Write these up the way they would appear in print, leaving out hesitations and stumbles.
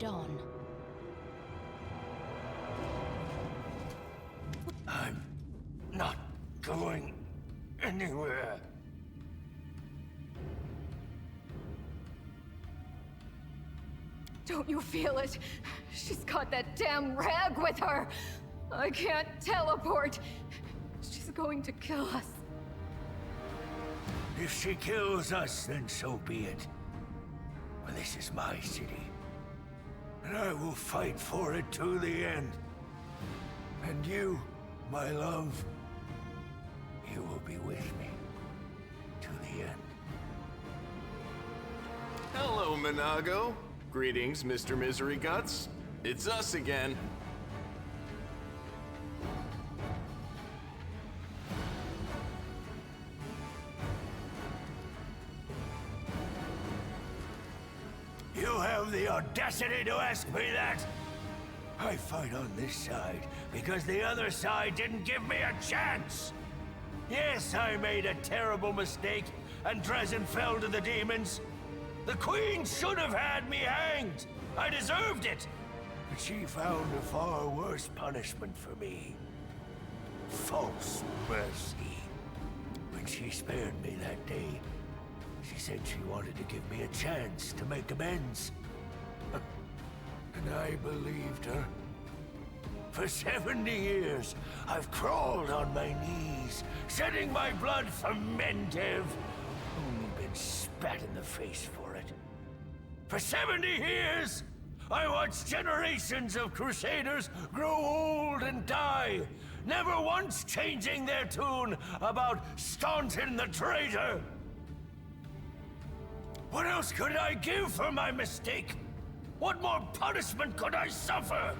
on. I'm not going anywhere. Don't you feel it? She's got that damn rag with her! I can't teleport! She's going to kill us. If she kills us, then so be it. But this is my city. And I will fight for it to the end. And you, my love, you will be with me to the end. Hello, Minago. Greetings, Mr. Misery Guts. It's us again. You have the audacity to ask me that? I fight on this side because the other side didn't give me a chance. Yes, I made a terrible mistake, and Drezen fell to the demons. The Queen should have had me hanged. I deserved it. But she found a far worse punishment for me. False mercy. When she spared me that day, she said she wanted to give me a chance to make amends. And I believed her. For 70 years, I've crawled on my knees, shedding my blood for Mendev. Only been spat in the face for it. For 70 years, I watched generations of Crusaders grow old and die, never once changing their tune about staunting the traitor. What else could I give for my mistake? What more punishment could I suffer?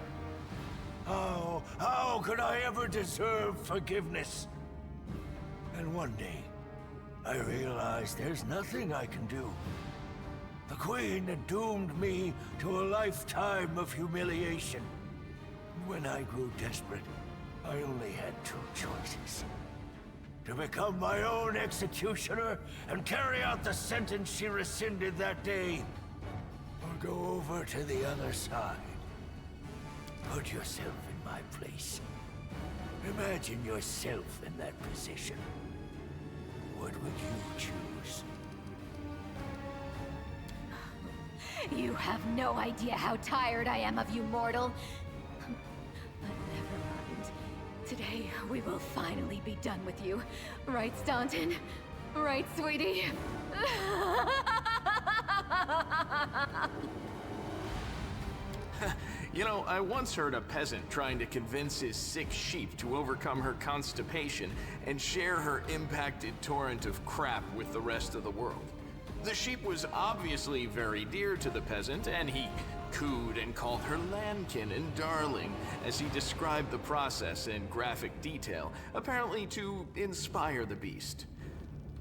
How could I ever deserve forgiveness? And one day, I realized there's nothing I can do. The Queen had doomed me to a lifetime of humiliation. When I grew desperate, I only had two choices. To become my own executioner and carry out the sentence she rescinded that day, or go over to the other side. Put yourself in my place. Imagine yourself in that position. What would you choose? You have no idea how tired I am of you, mortal. But never mind. Today, we will finally be done with you. Right, Staunton? Right, sweetie? You know, I once heard a peasant trying to convince his sick sheep to overcome her constipation and share her impacted torrent of crap with the rest of the world. The sheep was obviously very dear to the peasant, and he cooed and called her lambkin and darling as he described the process in graphic detail, apparently to inspire the beast.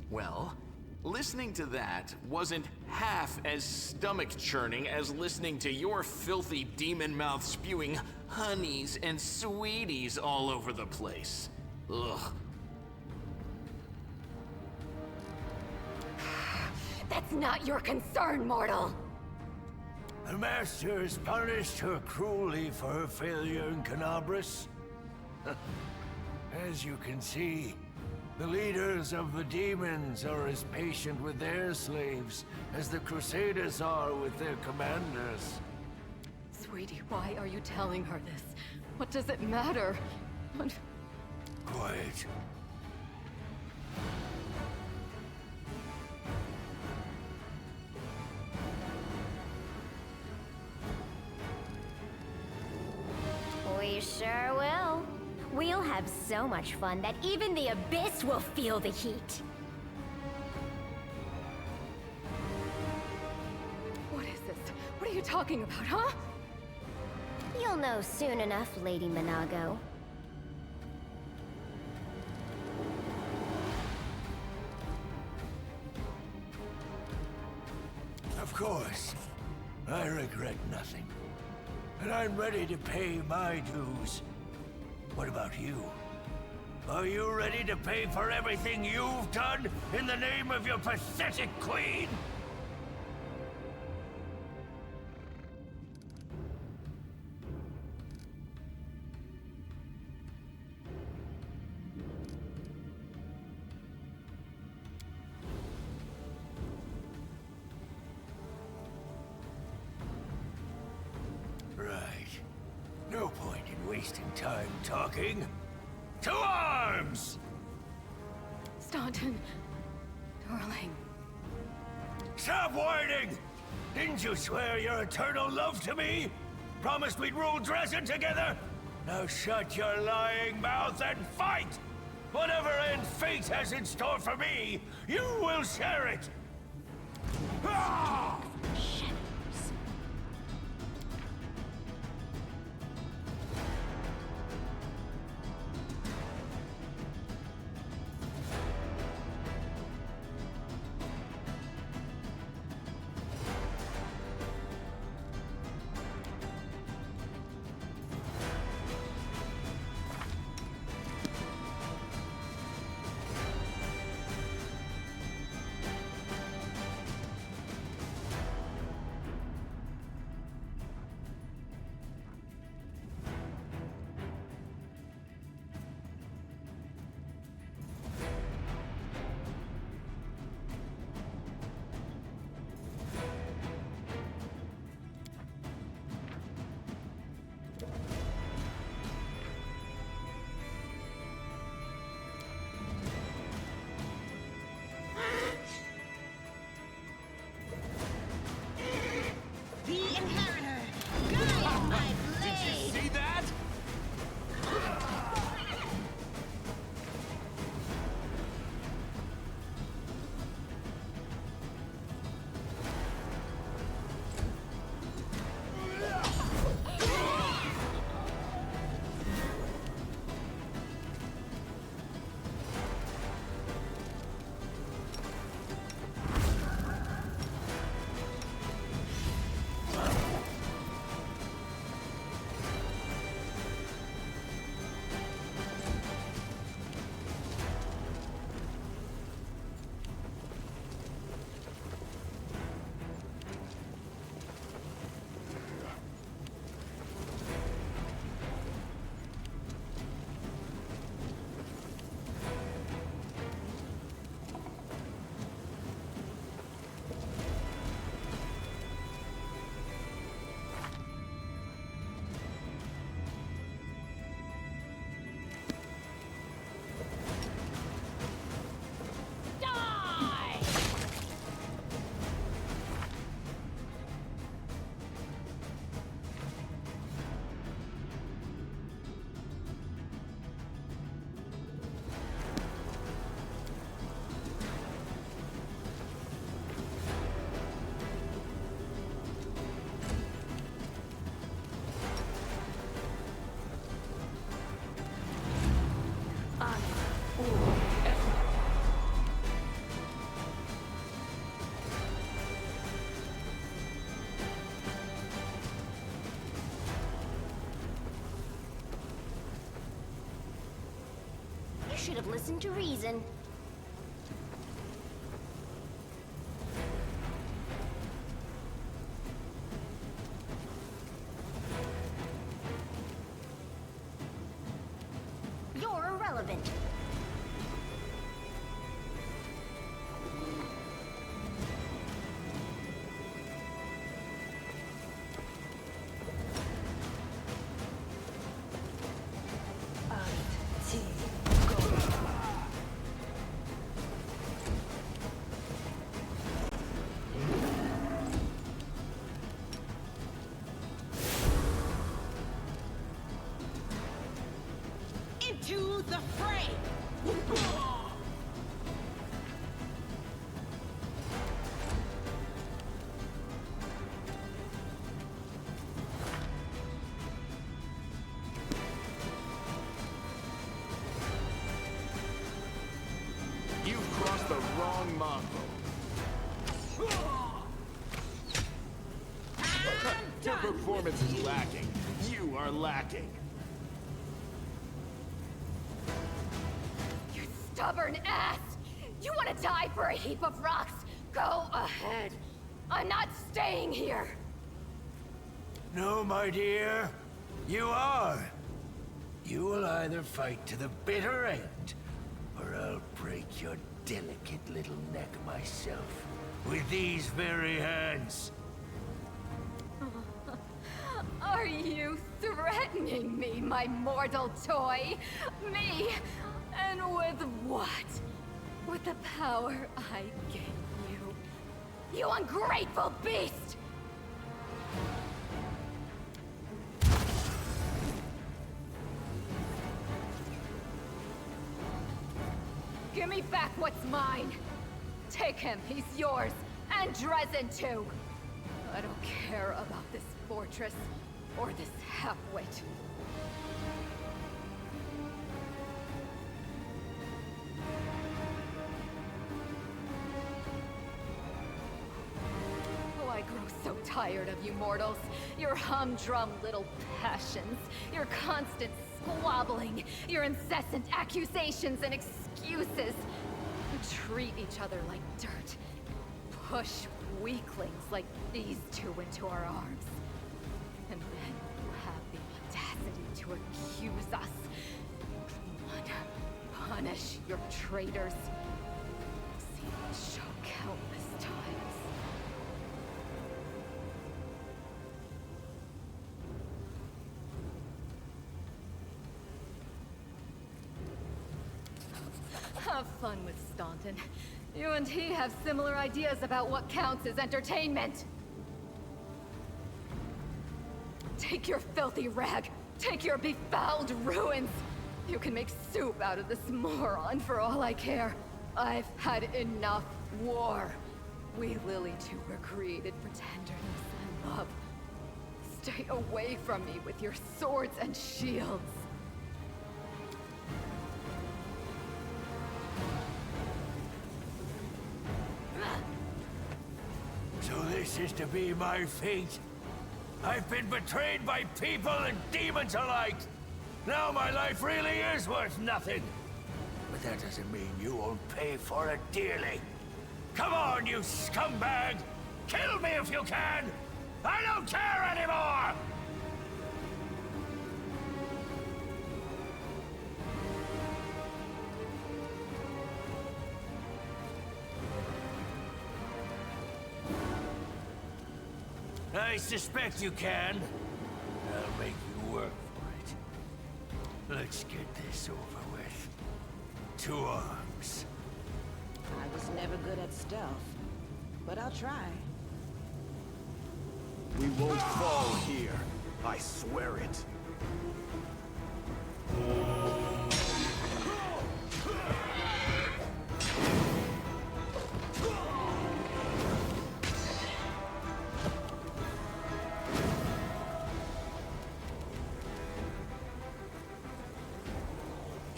Well, listening to that wasn't half as stomach-churning as listening to your filthy demon mouth spewing honeys and sweeties all over the place. Ugh. That's not your concern, mortal! The Master has punished her cruelly for her failure in Canabras. As you can see, the leaders of the demons are as patient with their slaves as the Crusaders are with their commanders. Sweetie, why are you telling her this? What does it matter? Quiet. We sure will. We'll have so much fun that even the Abyss will feel the heat. What is this? What are you talking about, huh? You'll know soon enough, Lady Minago. Of course. I regret nothing. And I'm ready to pay my dues. What about you? Are you ready to pay for everything you've done in the name of your pathetic queen? wasting time talking. To arms! Staunton. Darling. Stop whining! Didn't you swear your eternal love to me? Promised we'd rule Drezen together? Now shut your lying mouth and fight! Whatever end fate has in store for me, you will share it! Ah! Should have listened to reason. You're irrelevant. To the fray! You've crossed the wrong mongrel. Your performance is lacking. You are lacking. Stubborn ass! You want to die for a heap of rocks? Go ahead. I'm not staying here. No, my dear. You are. You will either fight to the bitter end, or I'll break your delicate little neck myself with these very hands. Are Are you threatening me, my mortal toy? Me? And with what? With the power I gave you. You ungrateful beast! Give me back what's mine! Take him, he's yours, and Drezen too! I don't care about this fortress, or this half-wit. Oh, I grow so tired of you mortals. Your humdrum little passions, your constant squabbling, your incessant accusations and excuses. You treat each other like dirt. Push weaklings like these two into our arms. And then you have the audacity to accuse us. Come on, punish your traitors. I've seen this show countless times. Have fun with Staunton. You and he have similar ideas about what counts as entertainment. Take your filthy rag. Take your befouled ruins. You can make soup out of this moron for all I care. I've had enough war. We Lily two were created for tenderness and love. Stay away from me with your swords and shields. So this is to be my fate? I've been betrayed by people and demons alike! Now my life really is worth nothing! But that doesn't mean you won't pay for it dearly! Come on, you scumbag! Kill me if you can! I don't care anymore! I suspect you can. I'll make you work for it. Let's get this over with. To arms. I was never good at stealth, but I'll try. We won't fall here. I swear it.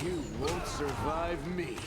You won't survive me.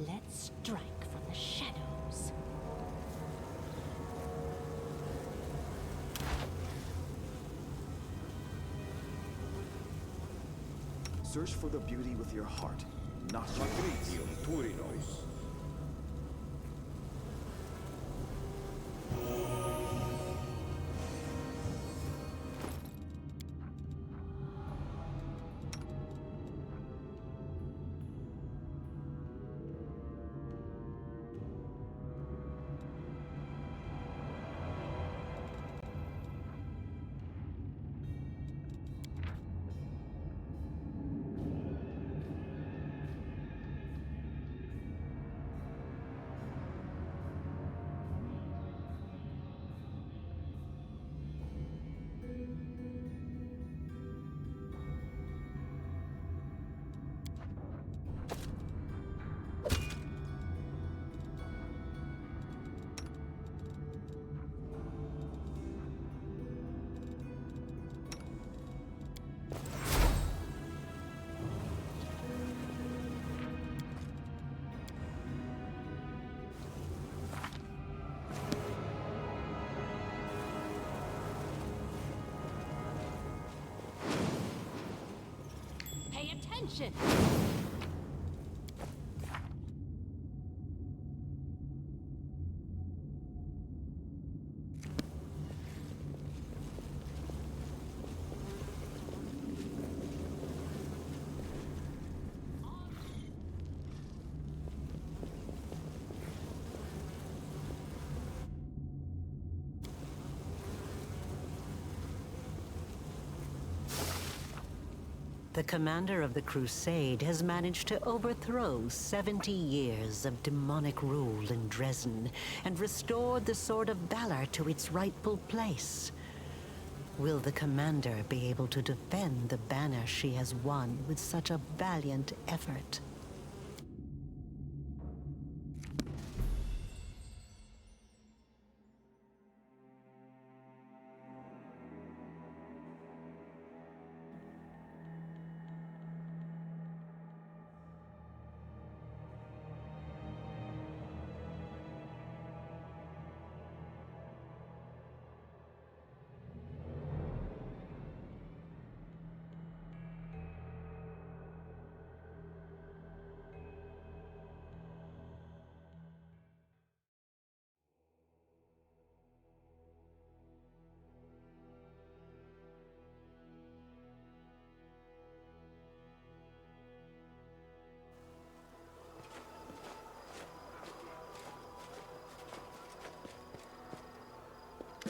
Let's strike from the shadows. Search for the beauty with your heart, not your Patricium Turinos. Pay attention! The commander of the crusade has managed to overthrow 70 years of demonic rule in Drezen and restored the Sword of Valor to its rightful place. Will the commander be able to defend the banner she has won with such a valiant effort?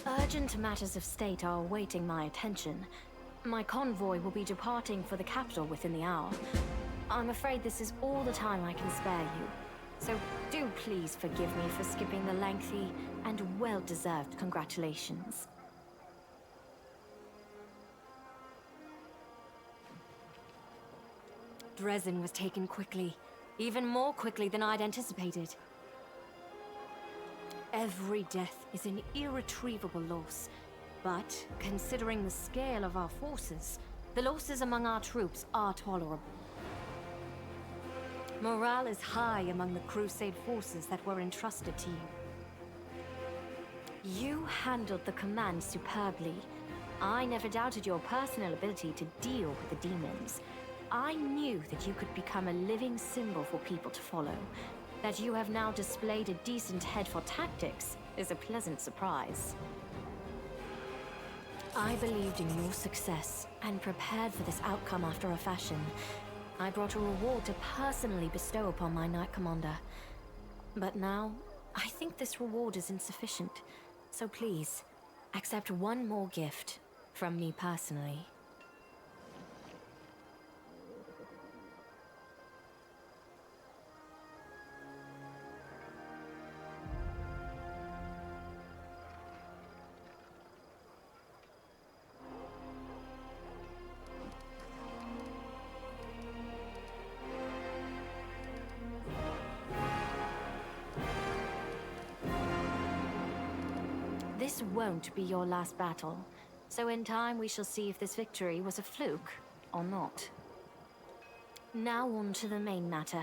Urgent matters of state are awaiting my attention. My convoy will be departing for the capital within the hour. I'm afraid this is all the time I can spare you. So do please forgive me for skipping the lengthy and well-deserved congratulations. Drezen was taken quickly, even more quickly than I'd anticipated. Every death is an irretrievable loss, but considering the scale of our forces, the losses among our troops are tolerable. Morale is high among the Crusade forces that were entrusted to you. You handled the command superbly. I never doubted your personal ability to deal with the demons. I knew that you could become a living symbol for people to follow. That you have now displayed a decent head for tactics is a pleasant surprise. I believed in your success and prepared for this outcome after a fashion. I brought a reward to personally bestow upon my Knight Commander. But now, I think this reward is insufficient. So please, accept one more gift from me personally. This won't be your last battle, so in time we shall see if this victory was a fluke or not. Now on to the main matter.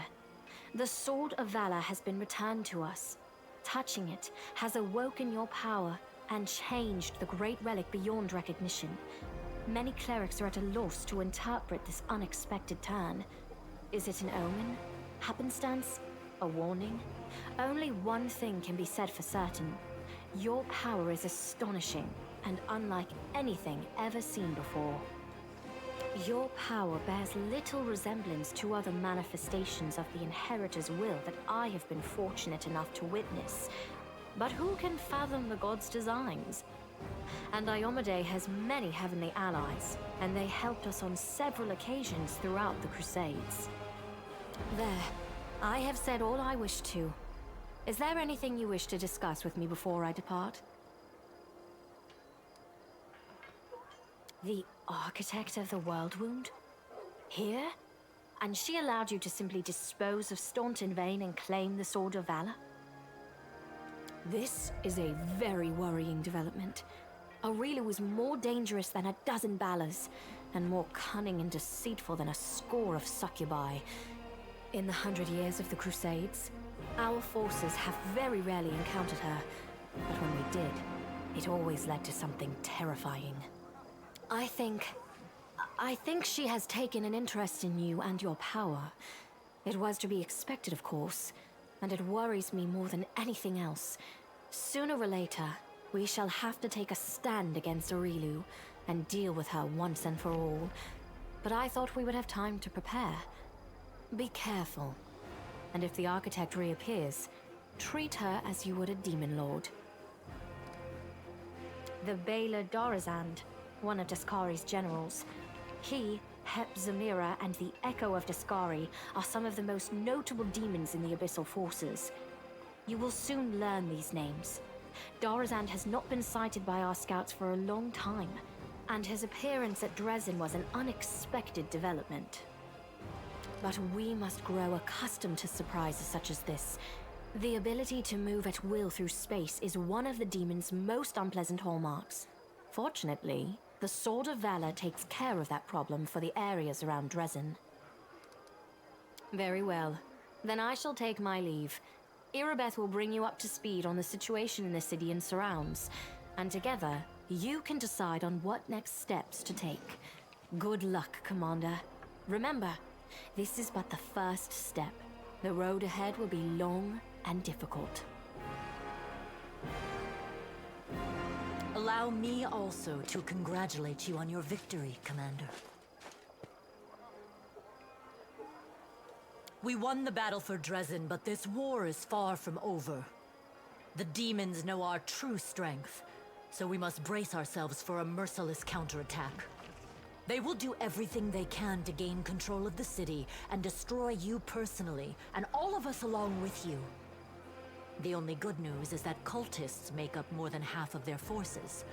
The Sword of Valor has been returned to us. Touching it has awoken your power and changed the great relic beyond recognition. Many clerics are at a loss to interpret this unexpected turn. Is it an omen? Happenstance? A warning? Only one thing can be said for certain. Your power is astonishing and unlike anything ever seen before. Your power bears little resemblance to other manifestations of the Inheritor's will that I have been fortunate enough to witness. But who can fathom the god's designs? And Iomedae has many heavenly allies, and they helped us on several occasions throughout the Crusades. There, I have said all I wish to. Is there anything you wish to discuss with me before I depart? The architect of the World Wound? Here? And she allowed you to simply dispose of Staunton Vane and claim the Sword of Valor? This is a very worrying development. Aurelia was more dangerous than a dozen Balors, and more cunning and deceitful than a score of succubi. In the 100 years of the Crusades, our forces have very rarely encountered her, but when we did, it always led to something terrifying. I think she has taken an interest in you and your power. It was to be expected, of course, and it worries me more than anything else. Sooner or later, we shall have to take a stand against Aurelu and deal with her once and for all. But I thought we would have time to prepare. Be careful. And if the architect reappears, treat her as you would a demon lord. The Baylor Dorazand, one of Daskari's generals. He, Hep Zamira, and the Echo of Daskari are some of the most notable demons in the Abyssal Forces. You will soon learn these names. Dorazand has not been sighted by our scouts for a long time, and his appearance at Drezen was an unexpected development. But we must grow accustomed to surprises such as this. The ability to move at will through space is one of the demon's most unpleasant hallmarks. Fortunately, the Sword of Valor takes care of that problem for the areas around Drezen. Very well. Then I shall take my leave. Irabeth will bring you up to speed on the situation in the city and surrounds, and together, you can decide on what next steps to take. Good luck, Commander. Remember, this is but the first step. The road ahead will be long and difficult. Allow me also to congratulate you on your victory, Commander. We won the battle for Drezen, but this war is far from over. The demons know our true strength, so we must brace ourselves for a merciless counterattack. They will do everything they can to gain control of the city and destroy you personally, and all of us along with you. The only good news is that cultists make up more than half of their forces,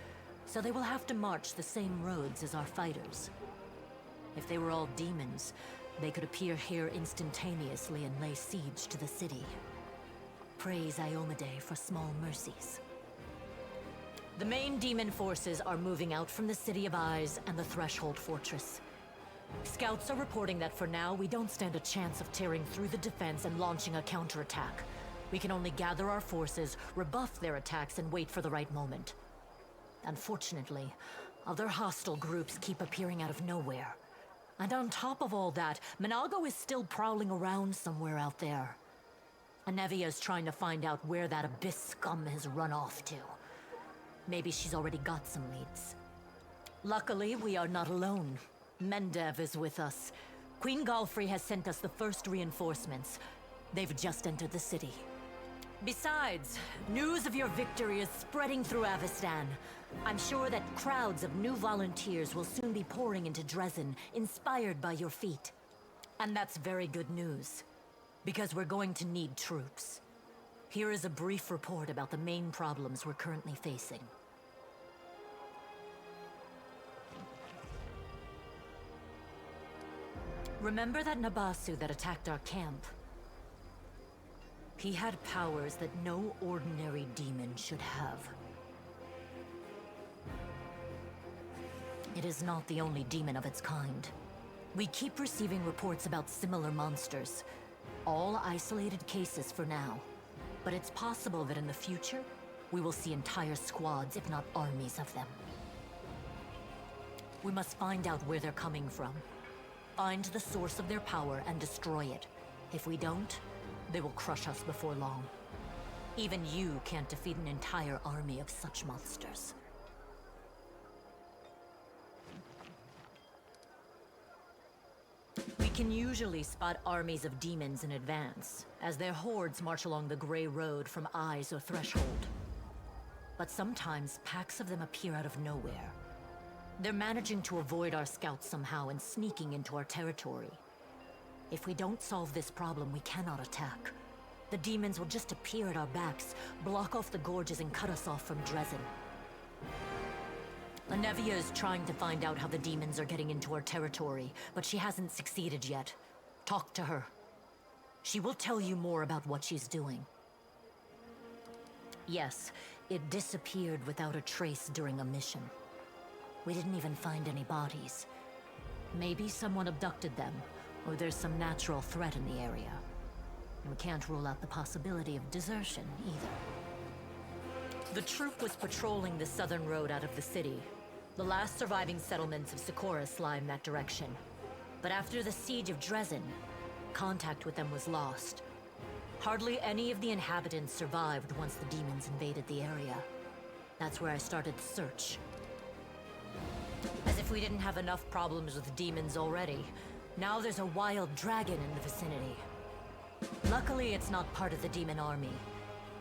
so they will have to march the same roads as our fighters. If they were all demons, they could appear here instantaneously and lay siege to the city. Praise Iomedae for small mercies. The main demon forces are moving out from the City of Eyes and the Threshold Fortress. Scouts are reporting that for now, we don't stand a chance of tearing through the defense and launching a counterattack. We can only gather our forces, rebuff their attacks, and wait for the right moment. Unfortunately, other hostile groups keep appearing out of nowhere. And on top of all that, Minago is still prowling around somewhere out there. Anevia is trying to find out where that Abyss scum has run off to. Maybe she's already got some leads. Luckily, we are not alone. Mendev is with us. Queen Galfrey has sent us the first reinforcements. They've just entered the city. Besides, news of your victory is spreading through Avestan. I'm sure that crowds of new volunteers will soon be pouring into Drezen, inspired by your feat. And that's very good news, because we're going to need troops. Here is a brief report about the main problems we're currently facing. Remember that Nabasu that attacked our camp? He had powers that no ordinary demon should have. It is not the only demon of its kind. We keep receiving reports about similar monsters. All isolated cases for now. But it's possible that in the future, we will see entire squads, if not armies of them. We must find out where they're coming from. Find the source of their power and destroy it. If we don't, they will crush us before long. Even you can't defeat an entire army of such monsters. We can usually spot armies of demons in advance, as their hordes march along the gray road from Eyes or Threshold. But sometimes packs of them appear out of nowhere. They're managing to avoid our scouts somehow and sneaking into our territory. If we don't solve this problem, we cannot attack. The demons will just appear at our backs, block off the gorges and cut us off from Drezen. Anevia is trying to find out how the demons are getting into our territory, but she hasn't succeeded yet. Talk to her. She will tell you more about what she's doing. Yes, it disappeared without a trace during a mission. We didn't even find any bodies. Maybe someone abducted them, or there's some natural threat in the area. We can't rule out the possibility of desertion, either. The troop was patrolling the southern road out of the city. The last surviving settlements of Sikoris lie in that direction. But after the siege of Drezen, contact with them was lost. Hardly any of the inhabitants survived once the demons invaded the area. That's where I started the search. As if we didn't have enough problems with demons already, now there's a wild dragon in the vicinity. Luckily, it's not part of the demon army.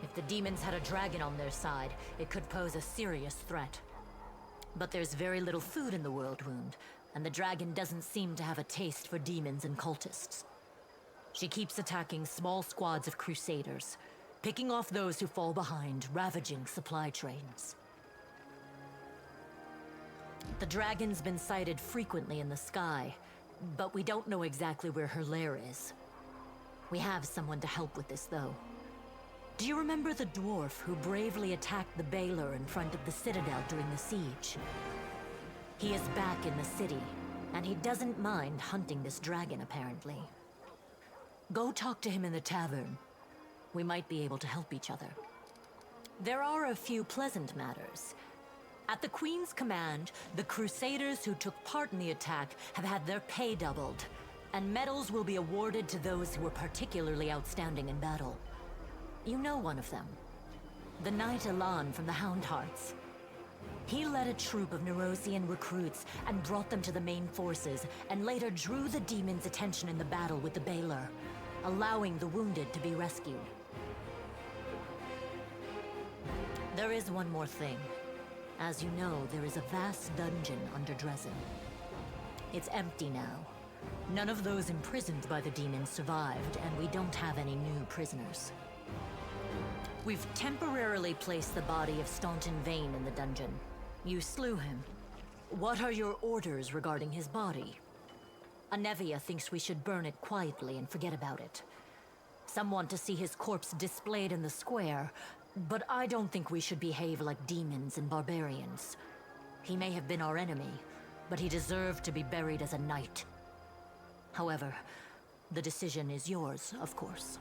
If the demons had a dragon on their side, it could pose a serious threat. But there's very little food in the World Wound, and the dragon doesn't seem to have a taste for demons and cultists. She keeps attacking small squads of crusaders, picking off those who fall behind, ravaging supply trains. The dragon's been sighted frequently in the sky, but we don't know exactly where her lair is. We have someone to help with this, though. Do you remember the dwarf who bravely attacked the Baylor in front of the Citadel during the siege? He is back in the city, and he doesn't mind hunting this dragon, apparently. Go talk to him in the tavern. We might be able to help each other. There are a few pleasant matters. At the Queen's command, the Crusaders who took part in the attack have had their pay doubled, and medals will be awarded to those who were particularly outstanding in battle. You know one of them. The Knight Elan from the Houndhearts. He led a troop of Nerosian recruits and brought them to the main forces, and later drew the demons' attention in the battle with the Baylor, allowing the wounded to be rescued. There is one more thing. As you know, there is a vast dungeon under Drezen. It's empty now. None of those imprisoned by the demons survived, and we don't have any new prisoners. We've temporarily placed the body of Staunton Vane in the dungeon. You slew him. What are your orders regarding his body? Anevia thinks we should burn it quietly and forget about it. Some want to see his corpse displayed in the square, but I don't think we should behave like demons and barbarians. He may have been our enemy, but he deserved to be buried as a knight. However, the decision is yours, of course.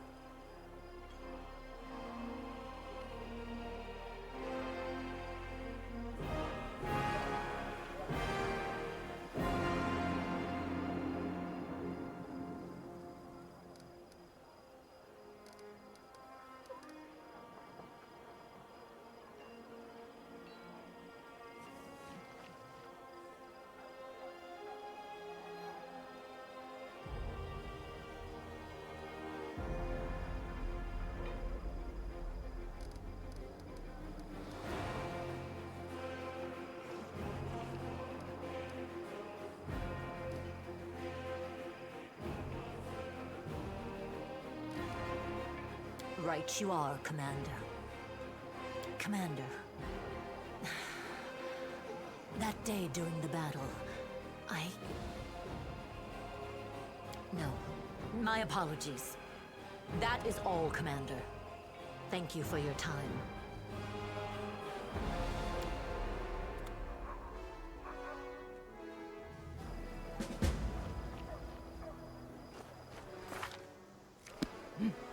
Right you are, Commander. Commander. That day during the battle, No. My apologies. That is all, Commander. Thank you for your time. Hmm.